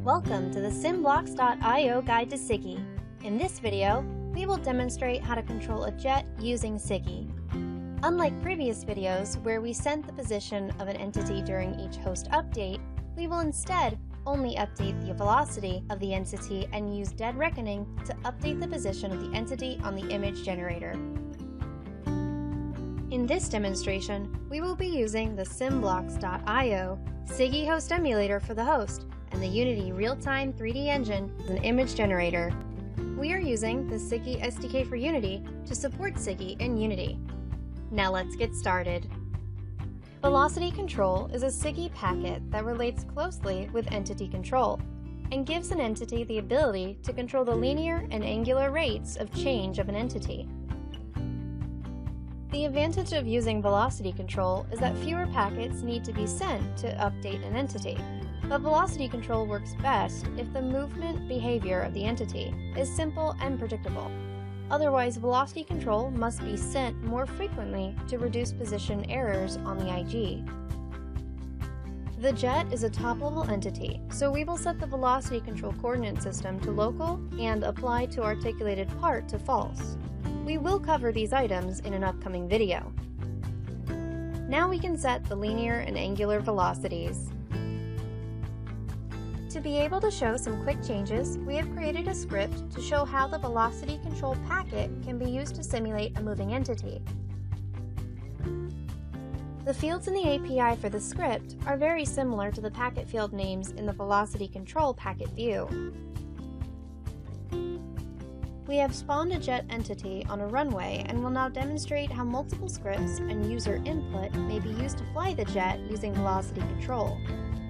Welcome to the SimBlocks.io guide to SIGI. In this video, we will demonstrate how to control a jet using SIGI. Unlike previous videos where we sent the position of an entity during each host update, we will instead only update the velocity of the entity and use dead reckoning to update the position of the entity on the image generator. In this demonstration, we will be using the SimBlocks.io SIGI host emulator for the host and the Unity real-time 3D engine as an image generator. We are using the SIGI SDK for Unity to support SIGI in Unity. Now let's get started. Velocity control is a SIGI packet that relates closely with entity control and gives an entity the ability to control the linear and angular rates of change of an entity. The advantage of using velocity control is that fewer packets need to be sent to update an entity, but velocity control works best if the movement behavior of the entity is simple and predictable. Otherwise, velocity control must be sent more frequently to reduce position errors on the IG. The jet is a top-level entity, so we will set the velocity control coordinate system to local and apply to articulated part to false. We will cover these items in an upcoming video. Now we can set the linear and angular velocities. To be able to show some quick changes, we have created a script to show how the velocity control packet can be used to simulate a moving entity. The fields in the API for the script are very similar to the packet field names in the velocity control packet view. We have spawned a jet entity on a runway and will now demonstrate how multiple scripts and user input may be used to fly the jet using velocity control.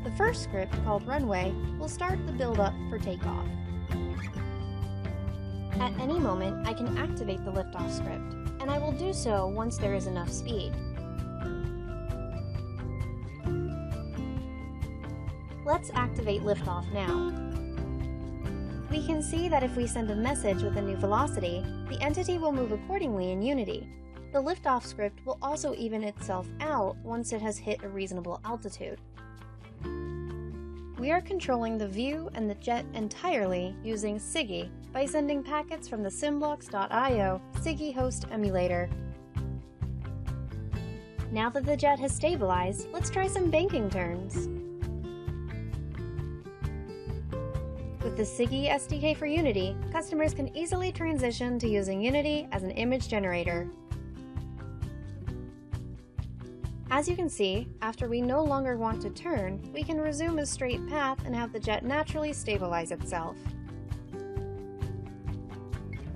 The first script, called Runway, will start the build-up for takeoff. At any moment, I can activate the liftoff script, and I will do so once there is enough speed. Let's activate liftoff now. We can see that if we send a message with a new velocity, the entity will move accordingly in Unity. The liftoff script will also even itself out once it has hit a reasonable altitude. We are controlling the view and the jet entirely using SIGI by sending packets from the SimBlocks.io SIGI host emulator. Now that the jet has stabilized, let's try some banking turns. With the SIGI SDK for Unity, customers can easily transition to using Unity as an image generator. As you can see, after we no longer want to turn, we can resume a straight path and have the jet naturally stabilize itself.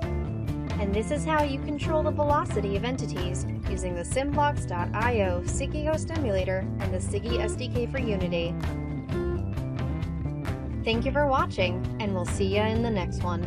And this is how you control the velocity of entities using the SimBlocks.io SIGI host emulator and the SIGI SDK for Unity. Thank you for watching, and we'll see you in the next one.